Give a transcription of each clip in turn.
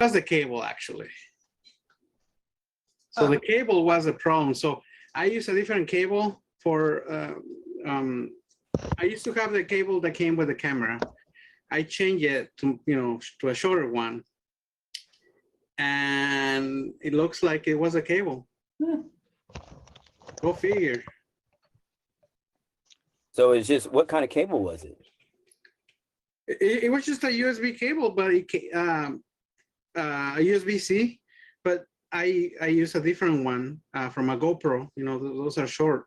was the cable actually. So the cable was a problem. So I used a different cable for, I used to have the cable that came with the camera. I changed it to, to a shorter one. And it looks like it was a cable. Go figure. So it's just, what kind of cable was it? It was just a USB cable, but it a USB-C, but I use a different one from a GoPro. Those are short,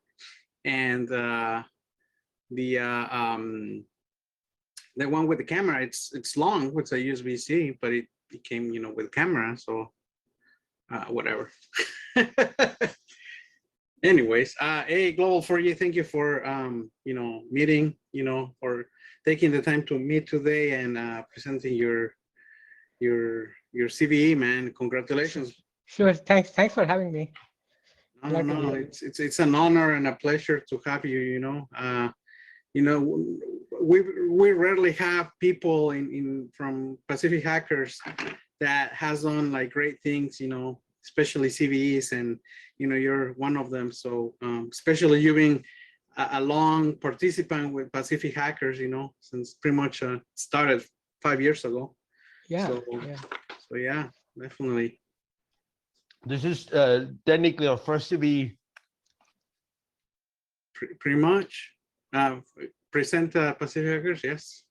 and the one with the camera, it's long. It's a USB-C, but it came with camera, so whatever. Anyways, hey, Global4G, thank you for meeting, for taking the time to meet today and presenting your CVE, man. Congratulations. Sure. Thanks for having me. No, it's an honor and a pleasure to have you. We rarely have people from Pacific Hackers that has done like great things, especially CVEs, and you're one of them. So especially you being a long participant with Pacific Hackers, since pretty much started 5 years ago. Yeah. So yeah, definitely. This is technically our first CVE. Pretty much. Present Pacific Hackers, yes.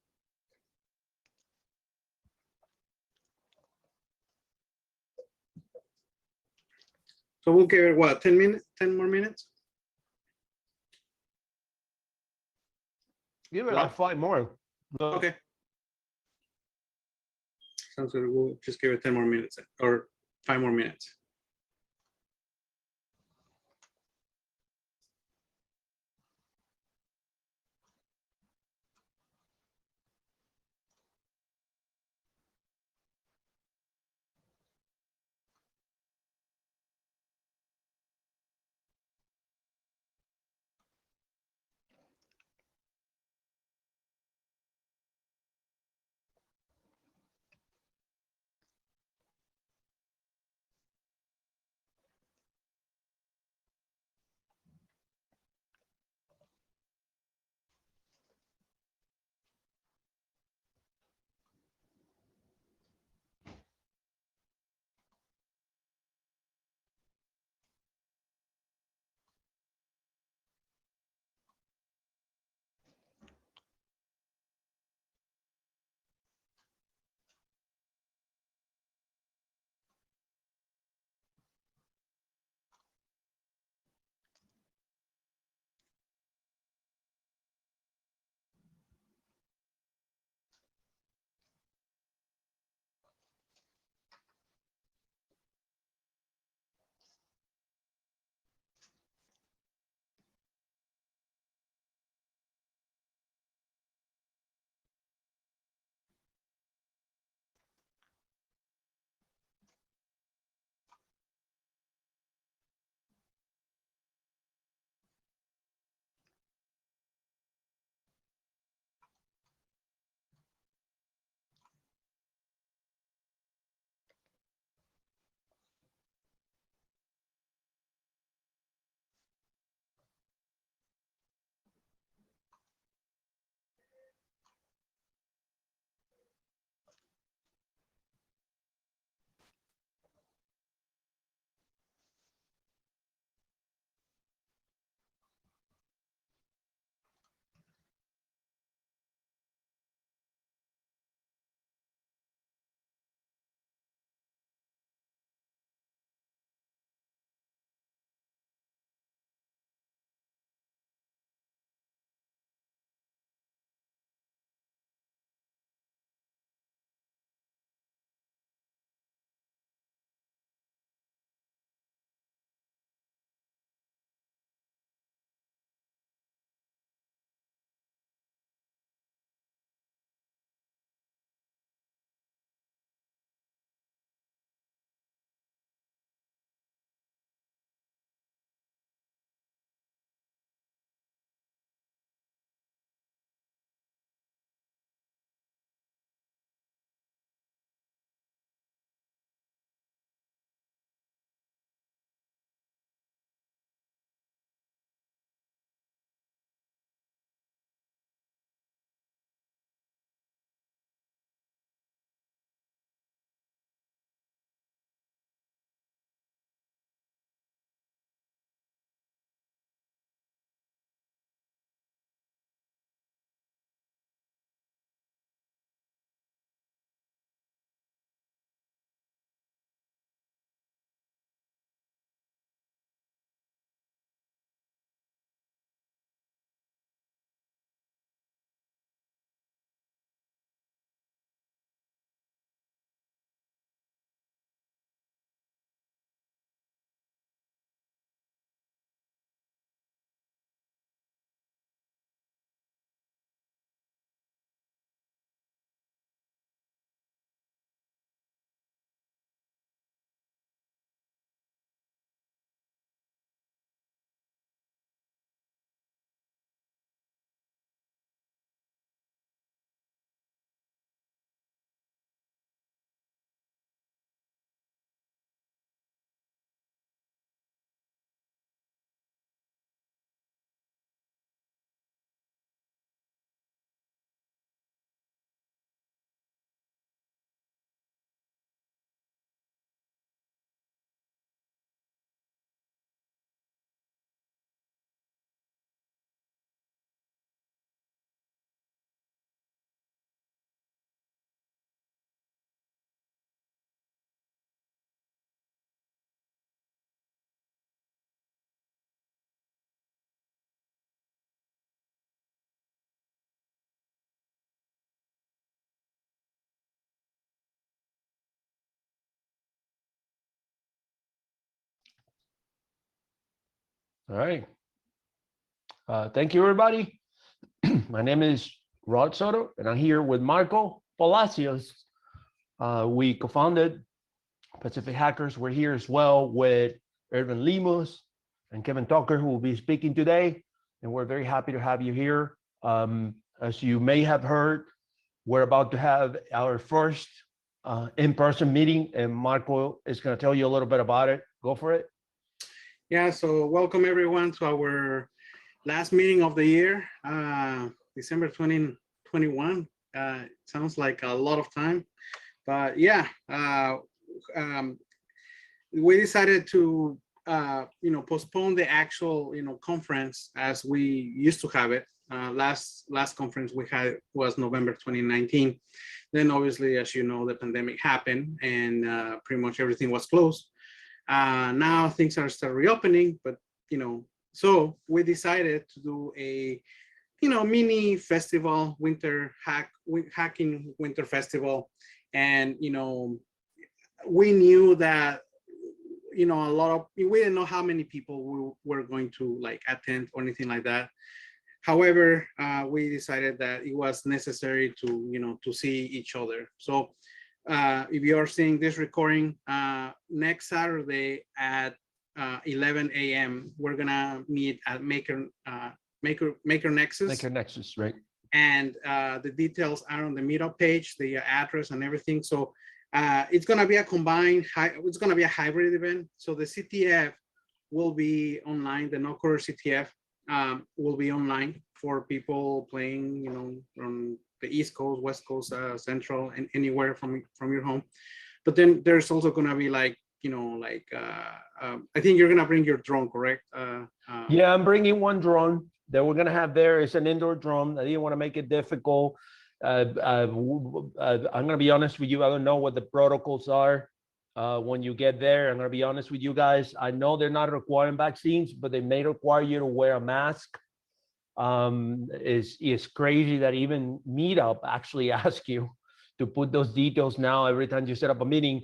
So we'll give it what, 10 minutes, 10 more minutes? Give it like 5 more. Okay. Sounds good. We'll just give it 10 more minutes or 5 more minutes. All right. Thank you, everybody. My name is Rod Soto, and I'm here with Marco Palacios. We co-founded Pacific Hackers. We're here as well with Erwin Limos and Kevin Tucker, who will be speaking today. And we're very happy to have you here. As you may have heard, we're about to have our first in-person meeting, and Marco is going to tell you a little bit about it. Go for it. Yeah, so welcome everyone to our last meeting of the year, December 2021. Sounds like a lot of time, but yeah, we decided to postpone the actual conference as we used to have it. Last conference we had was November 2019. Then obviously, as you know, the pandemic happened and pretty much everything was closed. Now things are still reopening, but so we decided to do a mini festival, hacking winter festival. And we knew that we didn't know how many people were going to attend or anything like that. However, we decided that it was necessary to see each other. So if you are seeing this recording, next Saturday at 11 a.m. we're gonna meet at Maker Nexus. Maker Nexus, right? And the details are on the meetup page, the address and everything. So it's gonna be it's gonna be a hybrid event. So the CTF will be online. The No Quarter CTF will be online for people playing, from the East Coast, West Coast, Central, and anywhere from your home. But then there's also gonna be I think you're gonna bring your drone, correct? Yeah, I'm bringing one drone that we're gonna have there. It's an indoor drone. I didn't want to make it difficult. I'm gonna be honest with you. I don't know what the protocols are when you get there. I'm gonna be honest with you guys. I know they're not requiring vaccines, but they may require you to wear a mask. It's crazy that even Meetup actually asks you to put those details now every time you set up a meeting.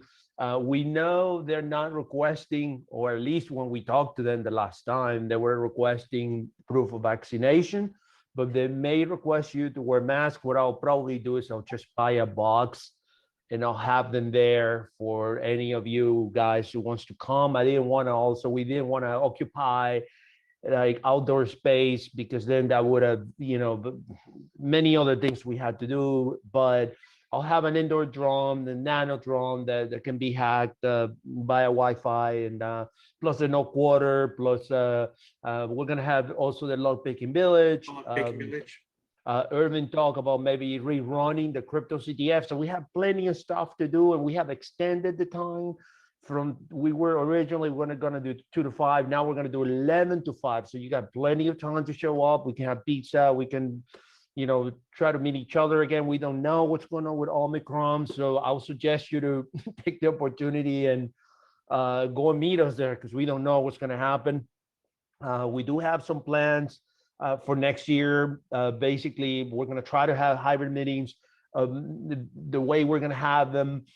We know they're not requesting, or at least when we talked to them the last time, they were requesting proof of vaccination, but they may request you to wear masks. What I'll probably do is I'll just buy a box and I'll have them there for any of you guys who wants to come. We didn't want to occupy outdoor space, because then that would have, many other things we had to do. But I'll have an indoor drone, the nano drone that can be hacked via Wi-Fi, and plus the No Quarter, plus we're gonna have also the log picking village. Irvin talked about maybe rerunning the crypto CTF. So we have plenty of stuff to do, and we have extended the time from, we were originally gonna do 2 to 5. Now we're gonna do 11 to 5. So you got plenty of time to show up. We can have pizza. We can, try to meet each other again. We don't know what's going on with Omicron. So I'll suggest you to take the opportunity and go and meet us there, because we don't know what's going to happen. We do have some plans for next year. Basically, we're going to try to have hybrid meetings. The way we're going to have them,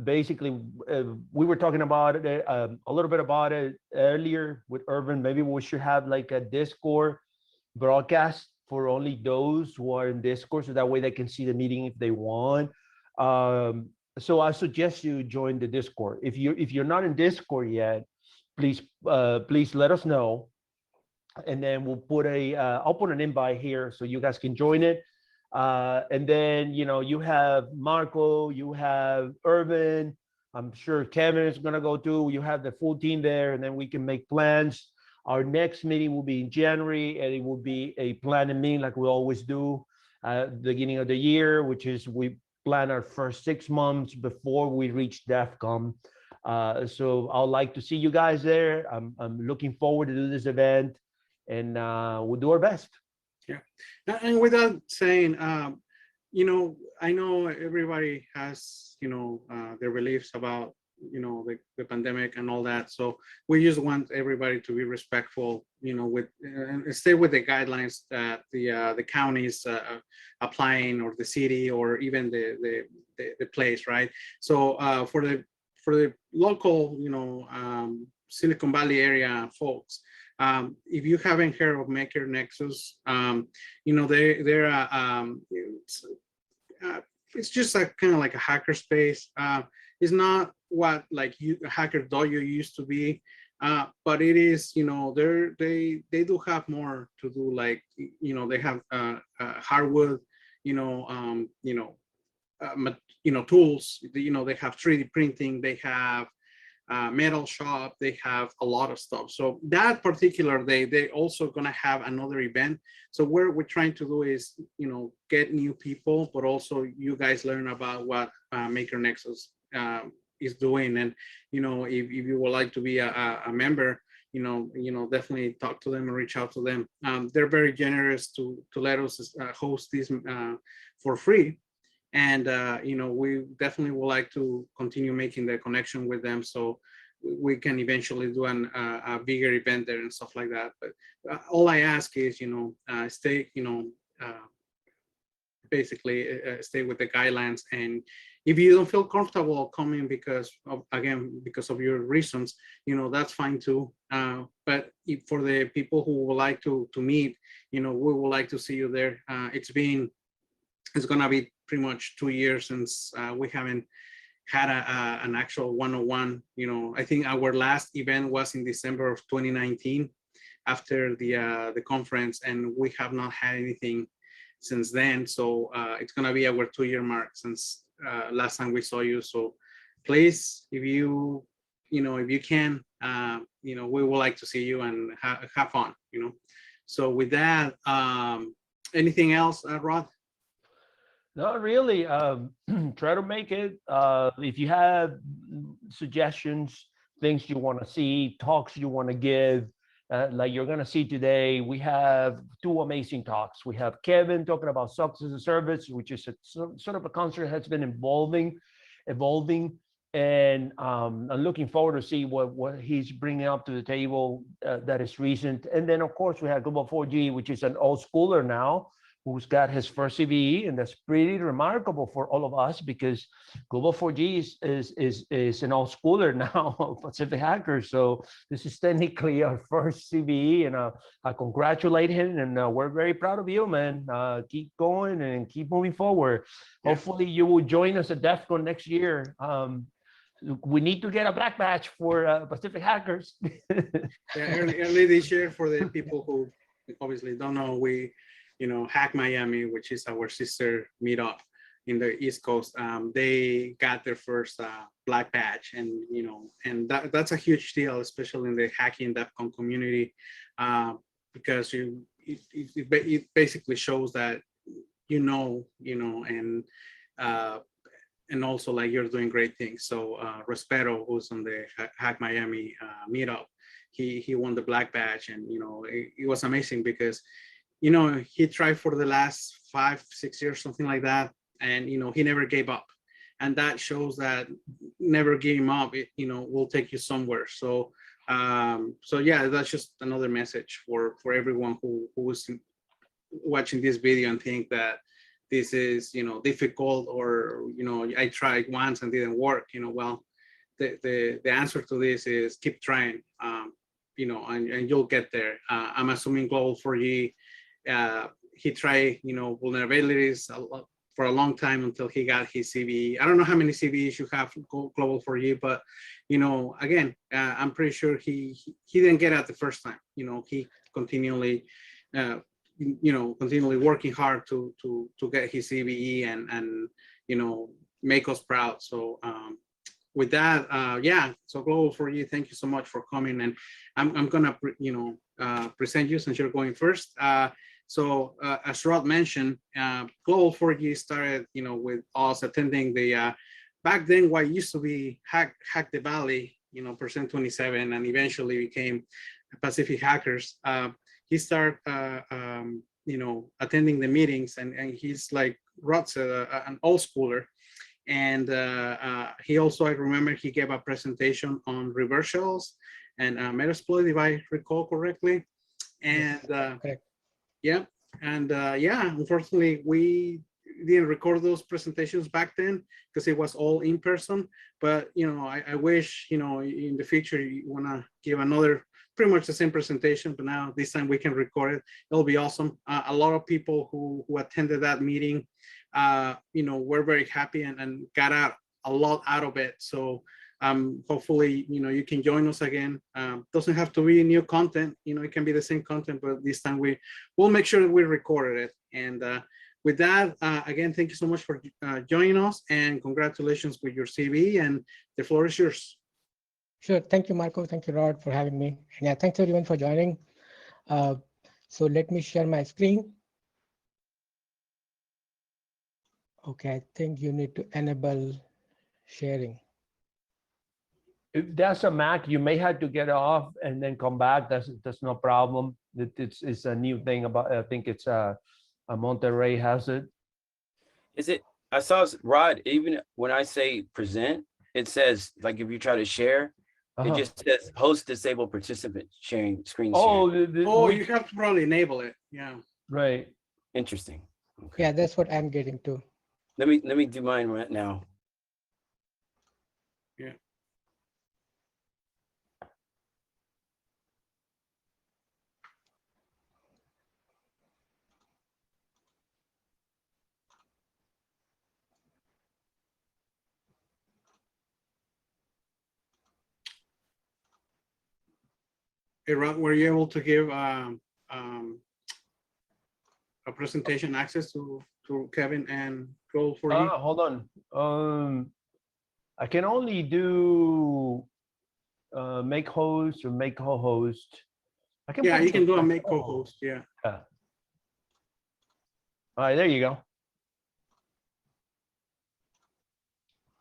basically, we were talking about it a little bit about it earlier with Irvin. Maybe we should have like a Discord broadcast for only those who are in Discord, so that way they can see the meeting if they want. So I suggest you join the Discord. If you're not in Discord yet, please let us know, and then we'll put I'll put an invite here so you guys can join it. And then you have Marco, you have Irvin. I'm sure Kevin is gonna go too. You have the full team there, and then we can make plans. Our next meeting will be in January, and it will be a planning meeting like we always do at the beginning of the year, which is we plan our first 6 months before we reach DEFCON. So I'd like to see you guys there. I'm looking forward to do this event, and we'll do our best. Yeah, and without saying, I know everybody has, their beliefs about the pandemic and all that. So we just want everybody to be respectful, with and stay with the guidelines that the counties applying, or the city, or even the place, right? So for the local, Silicon Valley area folks. If you haven't heard of Maker Nexus, you know, it's just a kind of like a hacker space. It's not what like Hacker Dojo used to be, but it is, you know, they do have more to do. Like, you know, they have hardwood, tools. You know, they have 3D printing. They have metal shop. They have a lot of stuff. So that particular day, they also gonna have another event. So what we're trying to do is, you know, get new people, but also you guys learn about what Maker Nexus is doing. And, you know, if you would like to be a member, you know, definitely talk to them and reach out to them. They're very generous to let us host this for free. And, you know, we definitely would like to continue making the connection with them, so we can eventually do a bigger event there and stuff like that. But all I ask is, you know, stay, you know, basically stay with the guidelines. And if you don't feel comfortable coming because of, again, because of your reasons, you know, that's fine too. But if for the people who would like to meet, you know, we would like to see you there. It's gonna be pretty much 2 years since we haven't had an actual one-on-one. You know, I think our last event was in December of 2019 after the conference, and we have not had anything since then. So it's gonna be our 2-year mark since last time we saw you. So please, if you can, you know, we would like to see you and have fun, you know. So with that, anything else, Rod? Not really. Try to make it. If you have suggestions, things you want to see, talks you want to give, like you're going to see today, we have 2 amazing talks. We have Kevin talking about SOX as a service, which is sort of a concept that's been evolving. And I'm looking forward to see what he's bringing up to the table that is recent. And then, of course, we have Global4G, which is an old schooler now, who's got his first CVE, and that's pretty remarkable for all of us because Global4G is an old schooler now of Pacific Hackers. So this is technically our first CVE, and I congratulate him, and we're very proud of you, man. Keep going and keep moving forward. Yeah. Hopefully you will join us at DEF CON next year. We need to get a black badge for Pacific Hackers. Yeah, early this year, for the people who obviously don't know, you know, Hack Miami, which is our sister meetup in the East Coast, they got their first black badge, and you know, and that's a huge deal, especially in the hacking DEF CON community, because it basically shows that you know, and also like you're doing great things. So Respeto, who's on the Hack Miami meetup, he won the black badge, and you know, it was amazing because, you know, he tried for the last 5-6 years, something like that. And, you know, he never gave up. And that shows that never giving up, you know, will take you somewhere. So, so yeah, that's just another message for everyone who was watching this video and think that this is, you know, difficult, or, you know, I tried once and didn't work. You know, well, the answer to this is keep trying, you know, and you'll get there. I'm assuming Global4G, he tried, you know, vulnerabilities for a long time until he got his CVE. I don't know how many CVEs you have Global4G, but, you know, again, I'm pretty sure he didn't get it the first time. You know, he continually, you know, continually working hard to get his CVE and you know, make us proud. So with that, yeah, so Global4G, thank you so much for coming. And I'm gonna, you know, present you since you're going first. So as Rod mentioned, Global4G started, you know, with us attending the, back then what used to be Hack the Valley, you know, Percent 27, and eventually became Pacific Hackers. He started, you know, attending the meetings, and he's, like Rod said, an old schooler. And he also, I remember he gave a presentation on reverse shells and Metasploit, if I recall correctly. And yeah, and yeah, unfortunately, we didn't record those presentations back then because it was all in person. But I wish in the future you want to give another pretty much the same presentation, but now this time we can record it. It'll be awesome. A lot of people who attended that meeting, were very happy and got out a lot out of it. So hopefully you can join us again. Doesn't have to be new content, it can be the same content, but this time we'll make sure that we recorded it. And with that, again, thank you so much for joining us, and congratulations with your CVE, and the floor is yours. Sure. Thank you, Marco. Thank you, Rod, for having me. And yeah, thanks everyone for joining. So let me share my screen. Okay, I think you need to enable sharing. If that's a Mac, you may have to get off and then come back. That's no problem. It's a new thing about, I think it's a Monterey has it. Is it? I saw Rod, even when I say present, it says, like, if you try to share, it just says host disabled participant sharing screen share. You have to probably enable it. Yeah. Right. Interesting. Okay. Yeah, that's what I'm getting to. Let me do mine right now. Yeah. Hey, Rod, were you able to give a presentation access to Kevin and Global4G? Hold on. I can only do make host or make co-host. Yeah, you can do a make co-host. Yeah. All right, there you go.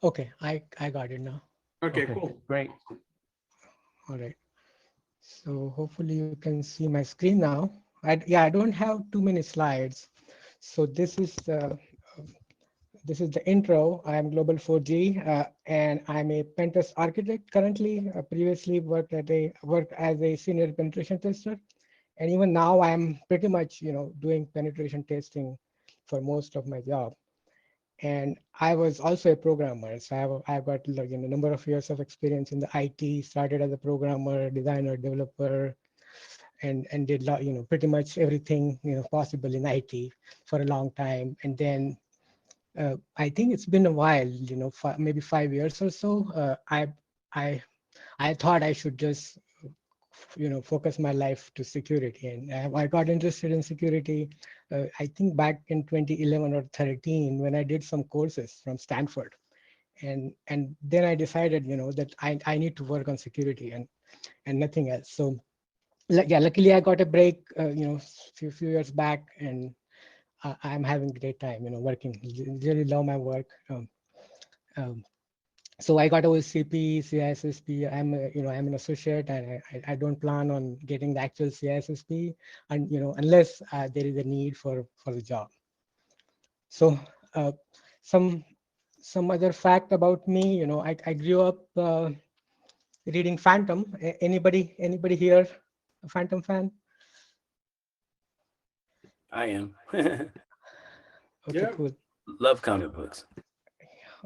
Okay, I got it now. Okay, cool. Great. All right. So hopefully you can see my screen now. I don't have too many slides. So this is the intro. I'm Global4G, and I'm a pen test architect currently. Previously worked as a senior penetration tester, and even now I'm pretty much doing penetration testing for most of my job. And I was also a programmer, so I've got a number of years of experience in the IT. Started as a programmer, designer, developer, and did pretty much everything possible in IT for a long time. And then I think it's been a while, maybe 5 years or so. I thought I should just focus my life to security, and I got interested in security. I think back in 2011 or 13 when I did some courses from Stanford, and then I decided that I need to work on security and nothing else. So yeah, luckily I got a break few years back, and I'm having a great time working. Really love my work. So I got OCP, CISSP. I'm an associate, and I don't plan on getting the actual CISSP, and unless there is a need for the job. So some other fact about me, I grew up reading Phantom. Anybody here a Phantom fan? I am. Okay, Yeah. cool. Love comic books.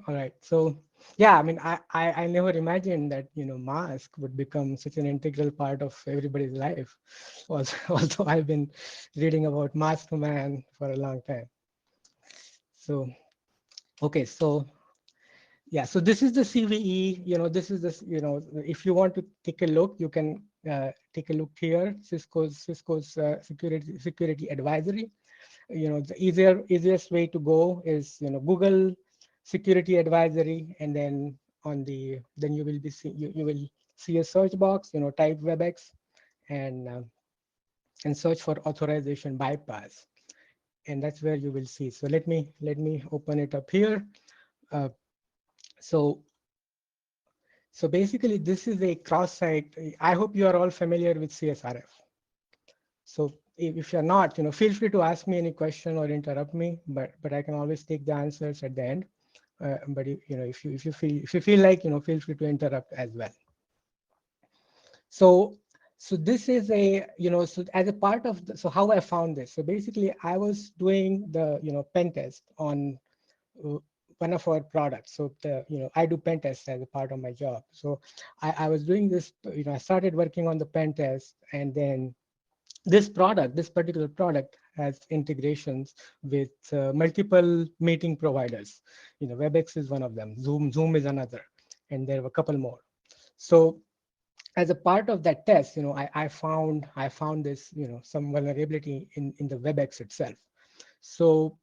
All right. So yeah, I mean, I never imagined that mask would become such an integral part of everybody's life. Also, I've been reading about Mask Man for a long time. So okay, so yeah, so this is the CVE. This is this. If you want to take a look, you can take a look here. Cisco's security advisory. The easiest way to go is Google security advisory, and then you will be you will see a search box. Type WebEx and search for authorization bypass, and that's where you will see. So let me open it up here. So basically this is a cross-site. I hope you are all familiar with CSRF. So if you're not, feel free to ask me any question or interrupt me, but I can always take the answers at the end. But if you feel like, feel free to interrupt as well. So So this is a, so as a part of so how I found this. So basically I was doing the, pen test on uh, one of our products. So I do pen tests as a part of my job. So I was doing this, I started working on the pen test, and then this particular product has integrations with multiple meeting providers. WebEx is one of them, Zoom is another, and there were a couple more. So as a part of that test, I found this, some vulnerability in the WebEx itself. So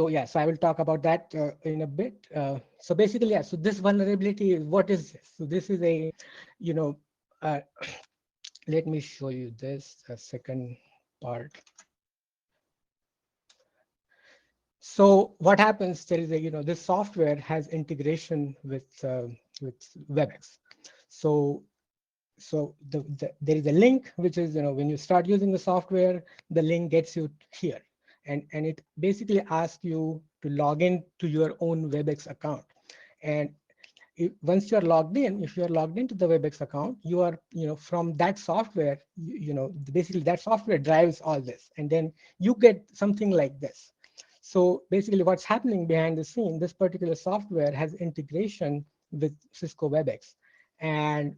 yeah, so I will talk about that in a bit. So basically, yeah, so this vulnerability, what is this? So this is a, uh, let me show you this, second part. So what happens, there is a, this software has integration with WebEx. So there is a link, which is, when you start using the software, the link gets you here. And it basically asks you to log in to your own WebEx account. And once you're logged in, if you're logged into the WebEx account, you are, from that software, basically that software drives all this. And then you get something like this. So basically what's happening behind the scene, this particular software has integration with Cisco WebEx. And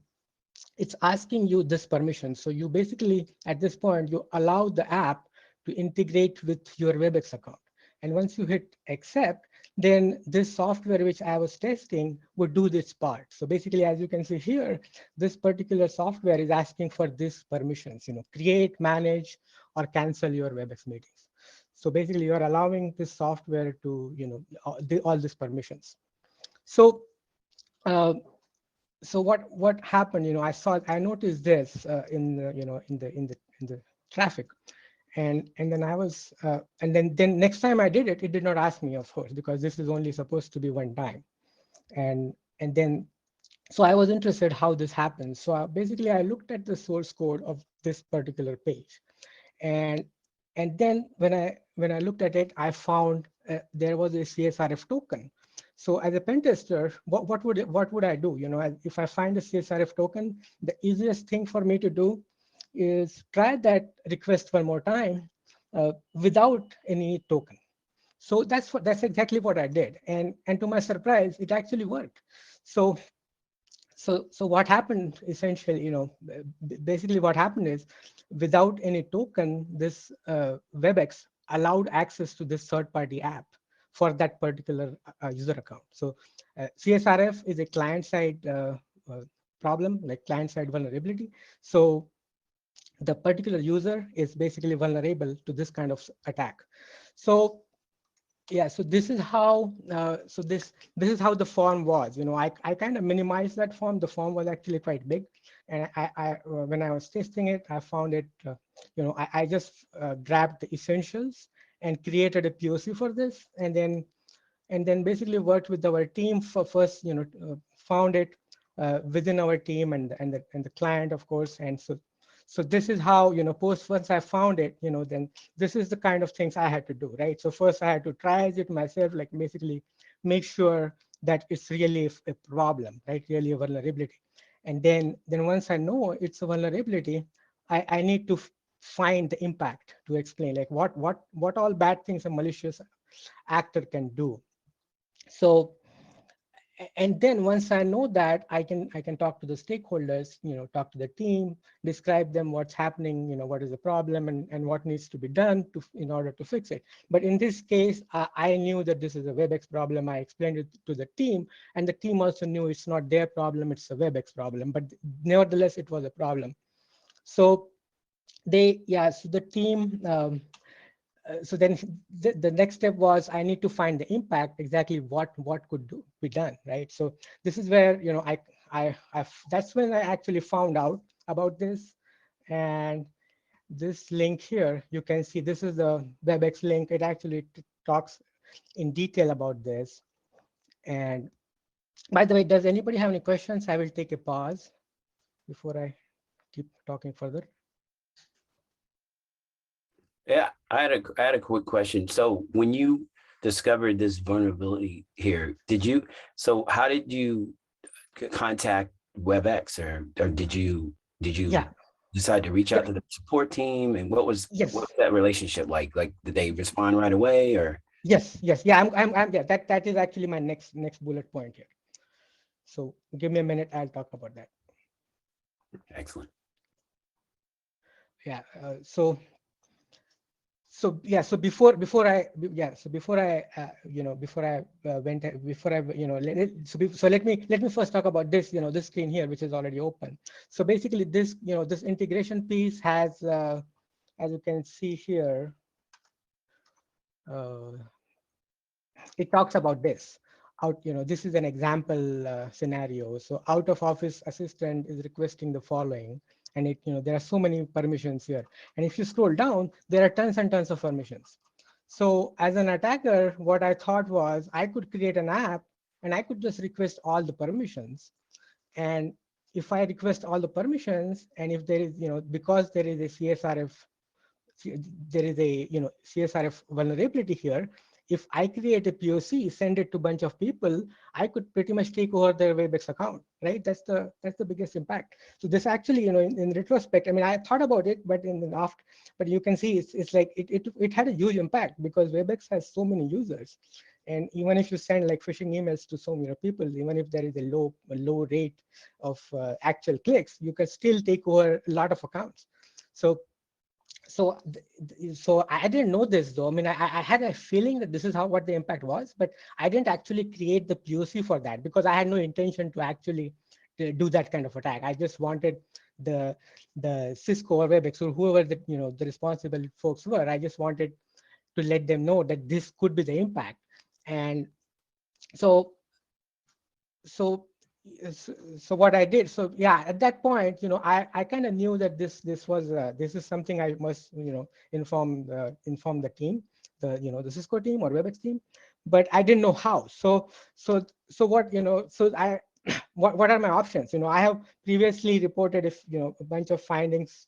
it's asking you this permission. So you basically, at this point, you allow the app to integrate with your WebEx account. And once you hit accept, then this software which I was testing would do this part. So basically, as you can see here, this particular software is asking for these permissions, create, manage, or cancel your WebEx meetings. So basically, you're allowing this software to, all these permissions. So so what happened, I noticed this in the, in the traffic. And then I was and then next time I did it, it did not ask me, of course, because this is only supposed to be one time. And then so I was interested how this happens. So basically I looked at the source code of this particular page. And then when I looked at it, I found there was a CSRF token. So as a pen tester, what would I do? If I find a CSRF token, the easiest thing for me to do is try that request one more time without any token. So that's exactly what I did, and to my surprise, it actually worked. So what happened essentially, basically what happened is, without any token, this WebEx allowed access to this third-party app for that particular user account. So CSRF is a client-side problem, like client-side vulnerability. So the particular user is basically vulnerable to this kind of attack. So yeah, so this is how this is how the form was. I kind of minimized that form. The form was actually quite big, and I when I was testing it, I found it. I just grabbed the essentials and created a POC for this, and then basically worked with our team for first. Found it within our team and the client, of course, and so this is how, once I found it, then this is the kind of things I had to do, right? So first I had to triage it myself, like basically make sure that it's really a problem, right? Really a vulnerability. And then once I know it's a vulnerability, I need to find the impact to explain, like what all bad things a malicious actor can do. So and then once I know that, I can talk to the stakeholders, talk to the team, describe them what's happening, what is the problem and what needs to be done in order to fix it. But in this case, I knew that this is a WebEx problem. I explained it to the team, and the team also knew it's not their problem, it's a WebEx problem. But nevertheless, it was a problem. So so the team. So then the next step was, I need to find the impact, exactly what could be done, right? So this is where, that's when I actually found out about this. And this link here, you can see this is the WebEx link. It actually talks in detail about this. And by the way, does anybody have any questions? I will take a pause before I keep talking further. Yeah, I had a quick question. So when you discovered this vulnerability here, how did you contact WebEx, or did you Did you Yeah. decide to reach out to the support team, and what was Yes. that relationship like? Like, did they respond right away, or? Yes. Yes. Yeah. Yeah. That is actually my next bullet point here. So give me a minute. I'll talk about that. Excellent. Yeah. So yeah, so before I so let me first talk about this, this screen here, which is already open. So basically this, this integration piece has, as you can see here, it talks about this. This is an example scenario. So out of office assistant is requesting the following, and there are so many permissions here. And if you scroll down, there are tons and tons of permissions. So as an attacker, what I thought was I could create an app and I could just request all the permissions. And if I request all the permissions, and if there is, because there is a CSRF vulnerability here, if I create a POC, send it to a bunch of people, I could pretty much take over their Webex account, right? That's the biggest impact. So this actually, in retrospect, I mean, I thought about it, but but you can see it's like it had a huge impact because Webex has so many users. And even if you send like phishing emails to so many people, even if there is a low rate of actual clicks, you can still take over a lot of accounts. So I didn't know this though. I mean, I had a feeling that this is what the impact was, but I didn't actually create the POC for that because I had no intention to actually do that kind of attack. I just wanted the Cisco or Webex or whoever the responsible folks were. I just wanted to let them know that this could be the impact. And so so what I did, so yeah, at that point, I kind of knew that this is something I must, inform the team, the Cisco team or Webex team, but I didn't know how. So what, so I what are my options? I have previously reported a bunch of findings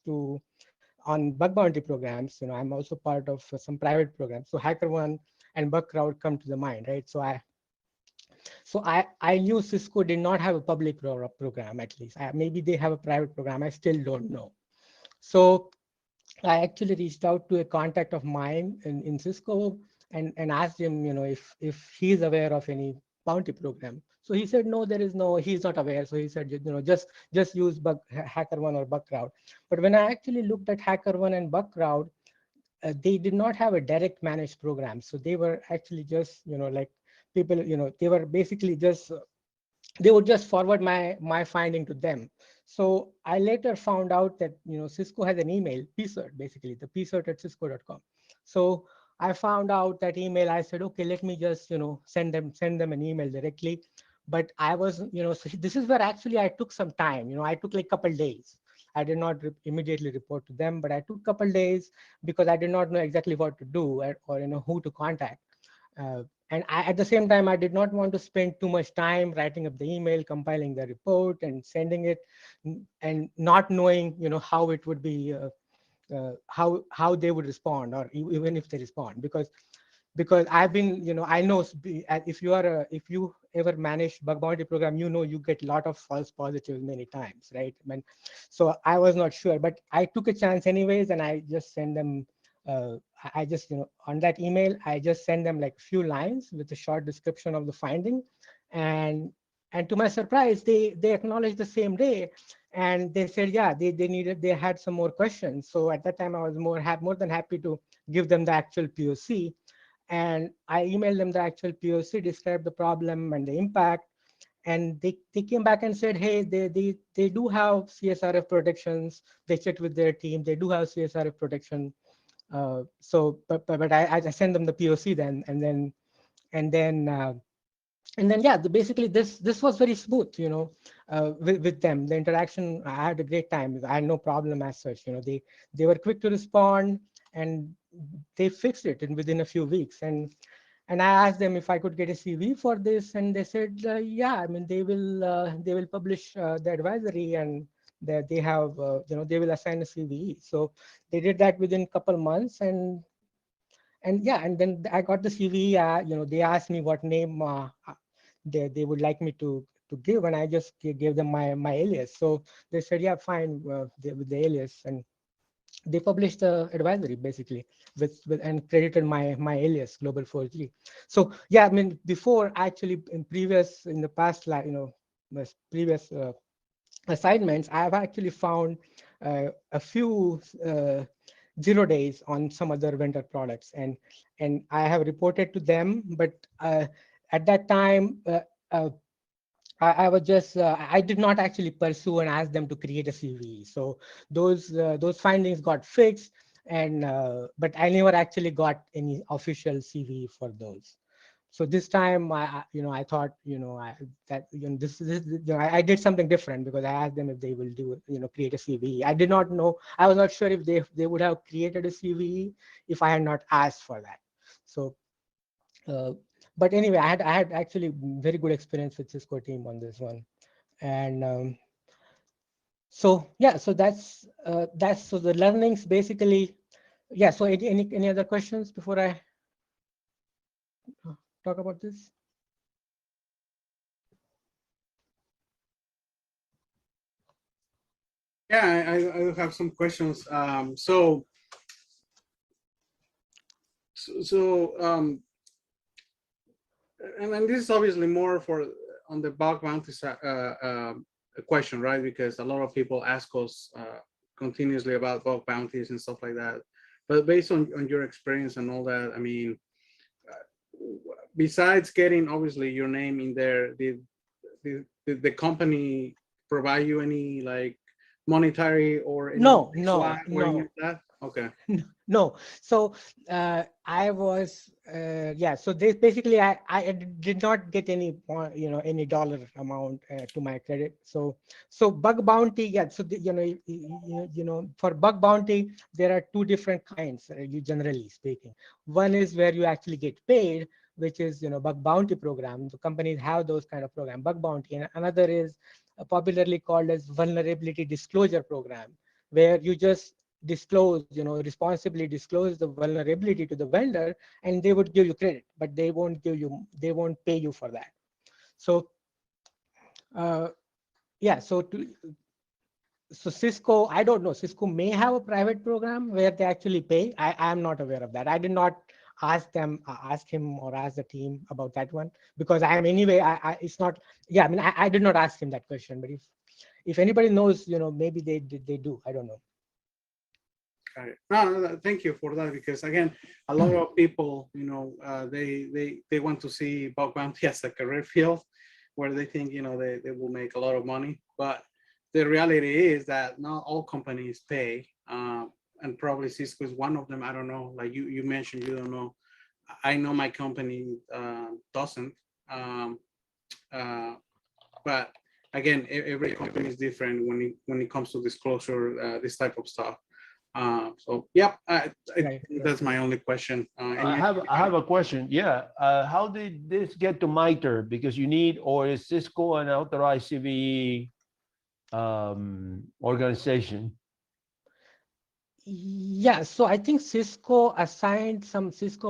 on bug bounty programs. I'm also part of some private programs. So HackerOne and BugCrowd come to the mind, right? So I knew Cisco did not have a public program, at least. Maybe they have a private program. I still don't know. So I actually reached out to a contact of mine in Cisco and asked him, if he's aware of any bounty program. So he said, no, he's not aware. So he said, just use HackerOne or BugCrowd. But when I actually looked at HackerOne and BugCrowd, they did not have a direct managed program. So they were actually just, like people, they were basically just, they would just forward my finding to them. So I later found out that, Cisco has an email, pcert, basically the pcert@cisco.com. So I found out that email. I said, okay, let me just, send them an email directly. But I was, so this is where actually I took some time. I took like a couple days. I did not immediately report to them, but I took a couple days because I did not know exactly what to do or who to contact. And at the same time, I did not want to spend too much time writing up the email, compiling the report, and sending it, and not knowing, how it would be, how they would respond, or even if they respond, because I've been, I know if you ever manage bug bounty program, you get a lot of false positives many times, right? So I was not sure, but I took a chance anyways, and I just sent them. I just, on that email, I just send them like a few lines with a short description of the finding, and to my surprise, they acknowledged the same day, and they said, yeah, they had some more questions. So at that time, I was more than happy to give them the actual POC, and I emailed them the actual POC, described the problem and the impact, and they came back and said, hey, they do have CSRF protections. They checked with their team, they do have CSRF protection. But I sent them the POC then, and then yeah, basically this was very smooth, with them. The interaction, I had a great time. I had no problem as such. They were quick to respond, and they fixed it within a few weeks. And I asked them if I could get a CV for this, and they said, yeah, I mean, they will publish the advisory, and they have, they will assign a CVE. So they did that within a couple months, and yeah, and then I got the CVE. They asked me what name they would like me to to give, and I just gave them my alias. So they said, yeah, fine, with the alias, and they published the advisory basically with and credited my alias Global4G. So yeah, I mean, before actually in the past, like, previous assignments, I've actually found a few 0 days on some other vendor products, and I have reported to them, but at that time I was just I did not actually pursue and ask them to create a CVE. So those findings got fixed, and but I never actually got any official CVE for those. So this time, I thought, I did something different, because I asked them if they will do, create a CVE. I did not know. I was not sure if they would have created a CVE if I had not asked for that. So. But anyway, I had actually very good experience with Cisco team on this one, and so yeah, so that's so the learnings basically. Yeah. So any other questions before I talk about this? Yeah, I have some questions. And this is obviously more for on the bug bounty question, right? Because a lot of people ask us continuously about bug bounties and stuff like that. But based on your experience and all that, I mean, besides getting obviously your name in there, did the company provide you any like monetary or any No. any of that? Okay. No. So I was so this basically I did not get any any dollar amount to my credit. So bug bounty, yeah. So for bug bounty there are two different kinds, you generally speaking. One is where you actually get paid, which is bug bounty program. The companies have those kind of program, bug bounty, and another is popularly called as vulnerability disclosure program, where you just disclose, responsibly disclose the vulnerability to the vendor, and they would give you credit, but they won't pay you for that. So yeah, so Cisco, I don't know, Cisco may have a private program where they actually pay. I am not aware of that. I did not ask him or ask the team about that one, because I am anyway, it's not, yeah, I mean, I did not ask him that question, but if anybody knows, maybe they do, I don't know. No, thank you for that, because again, a lot of people, they want to see bug bounty as a career field where they think, they will make a lot of money. But the reality is that not all companies pay, and probably Cisco is one of them. I don't know, like you mentioned, you don't know. I know my company doesn't, but again, every company is different when it comes to disclosure, this type of stuff. So yeah, that's my only question. I have a question. Yeah, how did this get to MITRE? Because you need, or is Cisco an authorized CVE organization? Yeah, so I think Cisco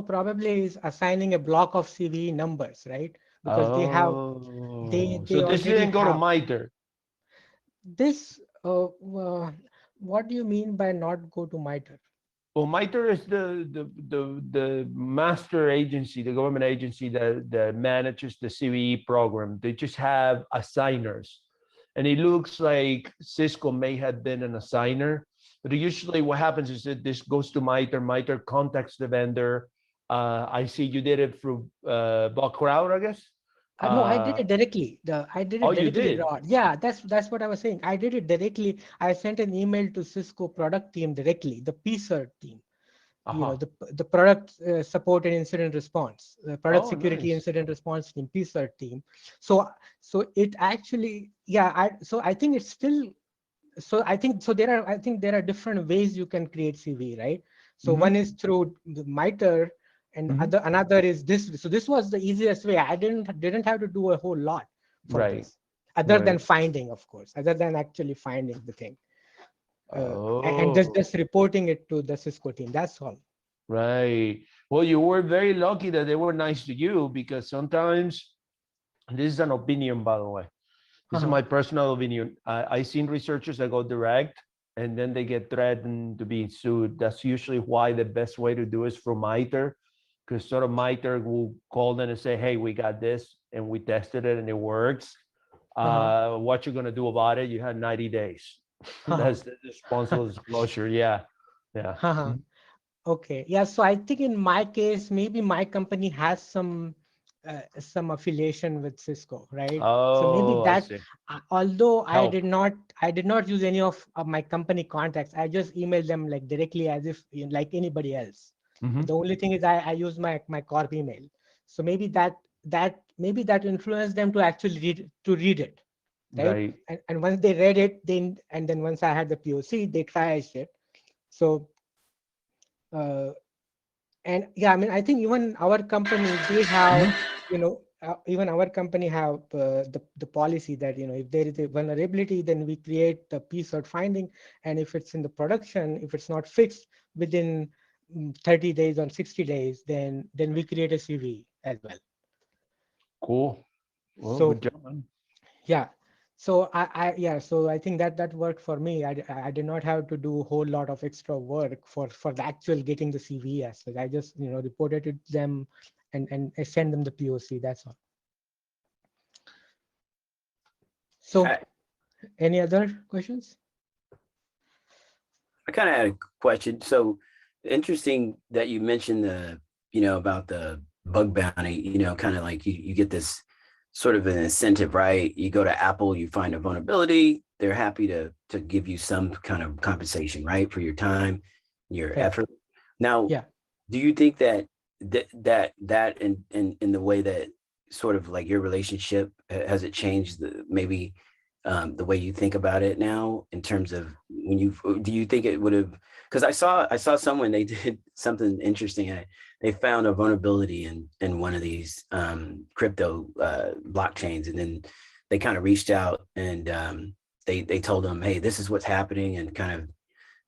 probably is assigning a block of CVE numbers, right? Because they so this didn't go to MITRE. This what do you mean by not go to MITRE? Well, MITRE is the master agency, the government agency that manages the CVE program. They just have assigners, and it looks like Cisco may have been an assigner. But usually what happens is that this goes to MITRE. MITRE contacts the vendor. I see you did it through Bug.Crowd, I guess. No, I did it directly. I did it directly. You did? Yeah, that's what I was saying. I did it directly. I sent an email to Cisco product team directly, the PSERT team. The product support and incident response, the product security incident response team, PSERT team. So it actually, yeah. I think it's still. So I think there are different ways you can create CV, right? So one is through the MITRE, and another is this. So this was the easiest way. I didn't have to do a whole lot for this, other than finding, of course, other than actually finding the thing, and just reporting it to the Cisco team. That's all. Right. Well, you were very lucky that they were nice to you, because sometimes, this is an opinion, by the way, This is my personal opinion. I've seen researchers that go direct and then they get threatened to be sued. That's usually why the best way to do is from MITRE, because sort of MITRE will call them and say, hey, we got this and we tested it and it works. What you're going to do about it? You had 90 days. That's the responsible disclosure. Yeah. Okay. Yeah. So I think in my case, maybe my company has some affiliation with Cisco, right? So maybe that, although I did not use any of my company contacts. I just emailed them like directly as if like anybody else. The only thing is I use my corp email. So maybe that influenced them to actually read it, right? And once they read it, then once I had the POC, they tried it. So and yeah, I mean, I think even our company, they have, even our company have the policy that, if there is a vulnerability, then we create the PSOT finding. And if it's in the production, if it's not fixed within 30 days or 60 days, then we create a CVE as well. Cool. Well, So, good job, man. Yeah. So so I think that worked for me. I did not have to do a whole lot of extra work for the actual getting the CVE as such. I just reported it to them and I send them the POC. That's all. So, any other questions? I kind of had a question. So interesting that you mentioned about the bug bounty, kind of like you get this sort of an incentive, right? You go to Apple, you find a vulnerability, they're happy to give you some kind of compensation, right? For your time, your effort. Now, do you think that in the way that sort of like your relationship, has it changed maybe the way you think about it now in terms of do you think it would have, because I saw someone, they did something interesting. They found a vulnerability in one of these crypto blockchains, and then they kind of reached out and they told them, hey, this is what's happening, and kind of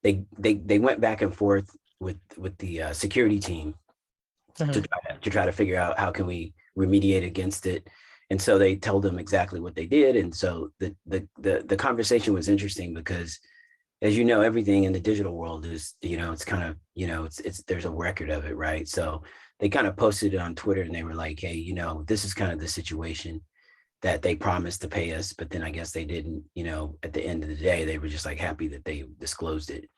they went back and forth with the security team to try to figure out how can we remediate against it. And so they told them exactly what they did. And so the conversation was interesting because, as you know, everything in the digital world is, it's kind of, it's there's a record of it, right? So they kind of posted it on Twitter and they were like, hey, this is kind of the situation that they promised to pay us, but then I guess they didn't, at the end of the day, they were just like happy that they disclosed it.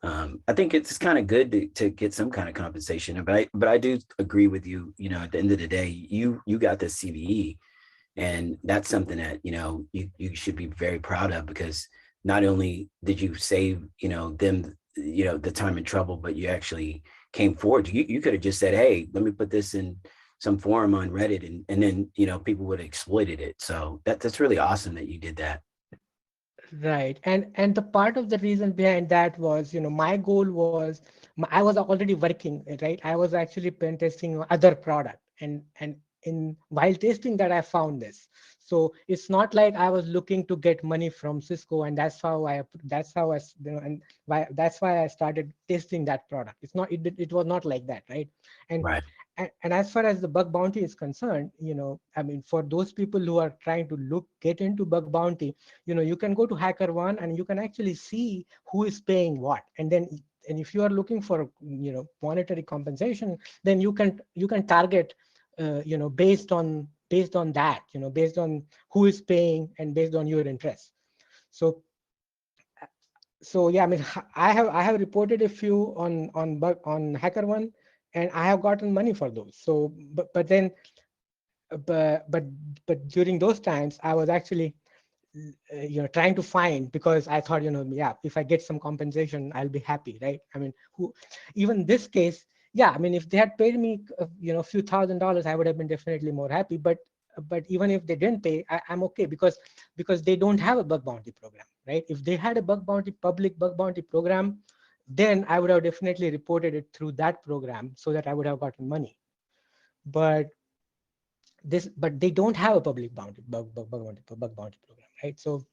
I think it's kind of good to get some kind of compensation, but I do agree with you, at the end of the day, you got this CVE, and that's something that, you should be very proud of, because not only did you save, them, the time and trouble, but you actually came forward. You could have just said, hey, let me put this in some forum on Reddit, and then, people would have exploited it. So that's really awesome that you did that. Right. And the part of the reason behind that was, my goal was, I was already working, right? I was actually pen testing other product, and while testing that, I found this. So it's not like I was looking to get money from Cisco, and that's why I started testing that product. It was not like that, right? And as far as the bug bounty is concerned, I mean, for those people who are trying to get into bug bounty, you can go to HackerOne and you can actually see who is paying what. And if you are looking for, monetary compensation, then you can target, based on that, based on who is paying and based on your interest. So yeah, I mean, I have reported a few on HackerOne, and I have gotten money for those. So, but during those times, I was actually, trying to find, because I thought, if I get some compensation, I'll be happy, right? I mean, even this case, yeah, I mean, if they had paid me, a few $1,000s, I would have been definitely more happy. But even if they didn't pay, I'm okay, because they don't have a bug bounty program, right? If they had a public bug bounty program, then I would have definitely reported it through that program, so that I would have gotten money. But they don't have a public bug bounty program, right? So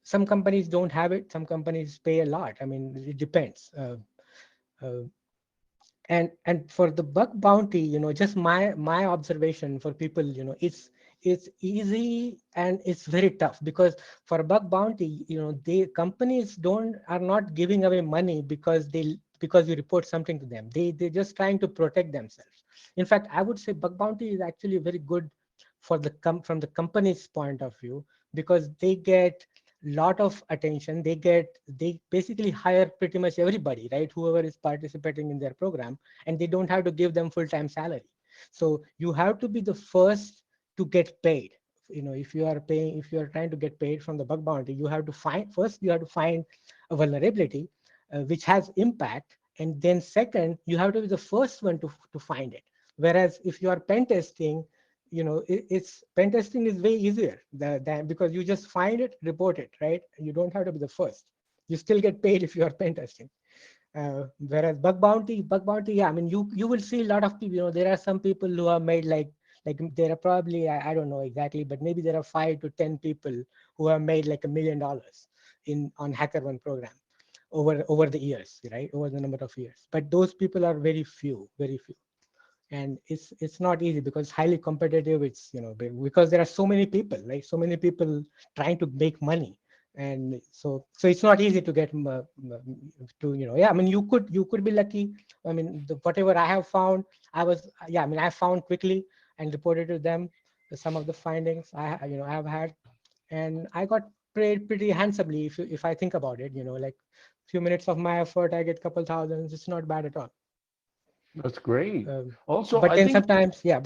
some companies don't have it. Some companies pay a lot. I mean, it depends. And for the bug bounty, just my observation for people, it's easy and it's very tough, because for bug bounty, they companies don't are not giving away money because you report something to them. They're just trying to protect themselves. In fact, I would say bug bounty is actually very good for from the company's point of view, because they get lot of attention. They basically hire pretty much everybody, right? Whoever is participating in their program, and they don't have to give them full-time salary. So you have to be the first to get paid. If you are paying, if you are trying to get paid from the bug bounty, you have to find a vulnerability which has impact, and then second, you have to be the first one to find it. Whereas if you are pen testing, it's pen testing is way easier than, because you just find it, report it, right? You don't have to be the first. You still get paid if you are pen testing. Whereas bug bounty, yeah, I mean, you will see a lot of people. There are some people who are made like there are probably, I don't know exactly, but maybe there are 5 to 10 people who have made like $1 million on HackerOne program over the years, right? Over the number of years. But those people are very few, and it's not easy because it's highly competitive. It's because there are so many people, like so many people trying to make money, and so it's not easy to get to yeah, I mean, you could be lucky. I mean, whatever I have found, I mean, I found quickly and reported to them some of the findings I have had, and I got paid pretty handsomely. If I think about it, like few minutes of my effort, I get couple thousands. It's not bad at all. That's great. um, Also, but then sometimes, yeah.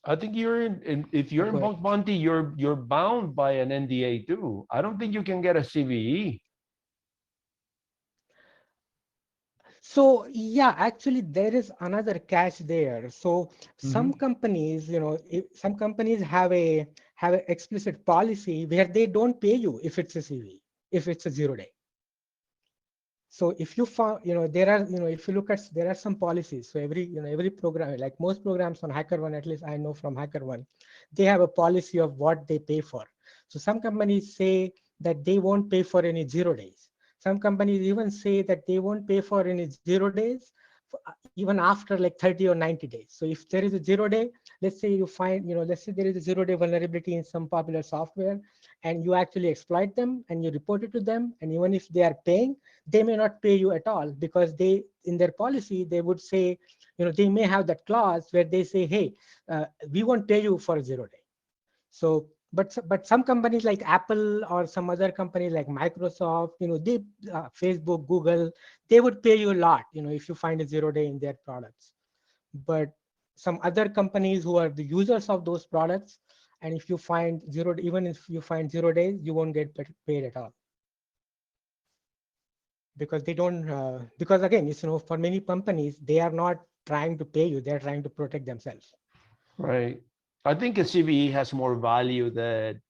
I think you're if you're in Go ahead. bug bounty, you're bound by an NDA too. I don't think you can get a CVE. So yeah, actually there is another catch there. So Mhm. some companies, some companies have an explicit policy where they don't pay you if it's a CV, if it's a 0 day. So if you found, there are, if you look at, there are some policies. So every program, like most programs on HackerOne, at least I know from HackerOne, they have a policy of what they pay for. So some companies say that they won't pay for any 0 days. Some companies even say that they won't pay for any 0 days, even after like 30 or 90 days. So if there is a 0 day, let's say you find, let's say there is a 0 day vulnerability in some popular software, and you actually exploit them and you report it to them, and even if they are paying, they may not pay you at all, because they, in their policy, they would say, they may have that clause where they say, hey, we won't pay you for a 0 day. So but some companies like Apple or some other company like Microsoft, they Facebook, Google, they would pay you a lot, if you find a 0 day in their products. But some other companies who are the users of those products, and if you find even if you find 0 days, you won't get paid at all, because they don't because again, for many companies, they are not trying to pay you, they're trying to protect themselves. Right. I think a CVE has more value than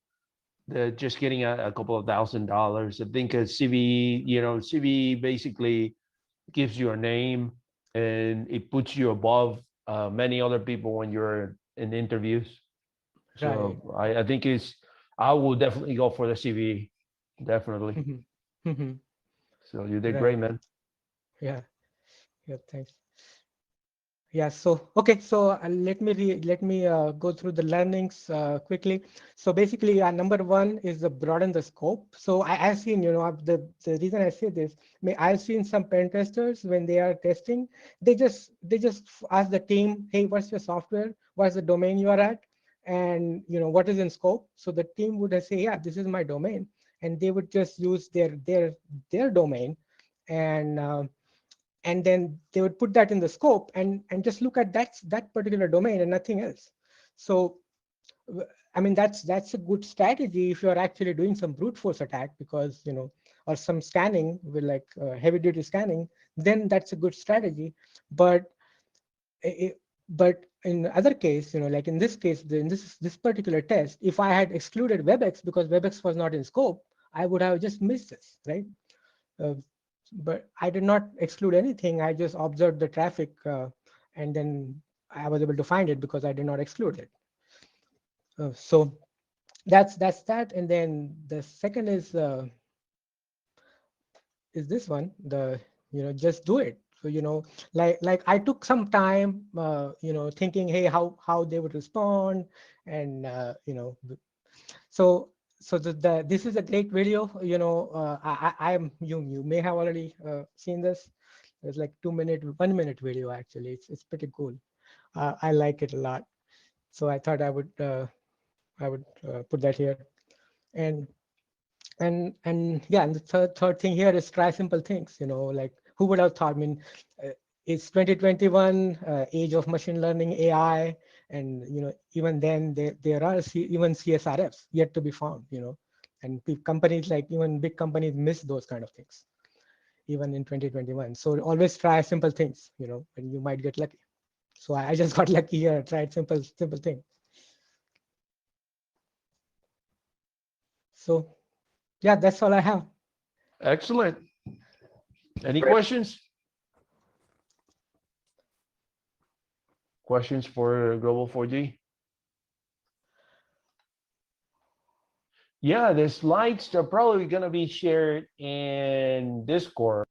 just getting a couple of $1,000. I think a CVE, CVE basically gives you a name and it puts you above many other people when you're in interviews. Right. So I think I will definitely go for the CVE. Definitely. Mhm. Mhm. So you did great, Right. man. Yeah. Yeah, thanks. Yeah, so okay, so let me go through the learnings quickly. So basically, number one is the broaden the scope. So I've seen, the reason I say this, I've seen some pen testers when they are testing, they just ask the team, hey, what's your software? What's the domain you are at? And what is in scope? So the team would say, yeah, this is my domain, and they would just use their domain, and then they would put that in the scope and just look at that particular domain and nothing else. So I mean, that's a good strategy if you're actually doing some brute force attack, because or some scanning with like heavy duty scanning, then that's a good strategy. But but in other case, like in this case, in this particular test, if I had excluded WebEx because WebEx was not in scope, I would have just missed this, right? uh, but I did not exclude anything. I just observed the traffic, and then I was able to find it because I did not exclude it. So that's that. And then the second is this one, the just do it. So, like I took some time, thinking, hey, how they would respond, and so this is a great video. You may have already seen this. It's like 1 minute video actually. It's pretty cool. I like it a lot. So I thought I would put that here. And yeah, and the third thing here is try simple things. Like who would have thought? I mean, it's 2021, age of machine learning, AI, and even then there are even CSRFs yet to be found. And companies, like even big companies, miss those kind of things even in 2021. So always try simple things, and you might get lucky. So I just got lucky here. Tried simple thing. So yeah, that's all I have. Excellent. Any questions? Questions for Global4G? Yeah, the slides are probably going to be shared in Discord.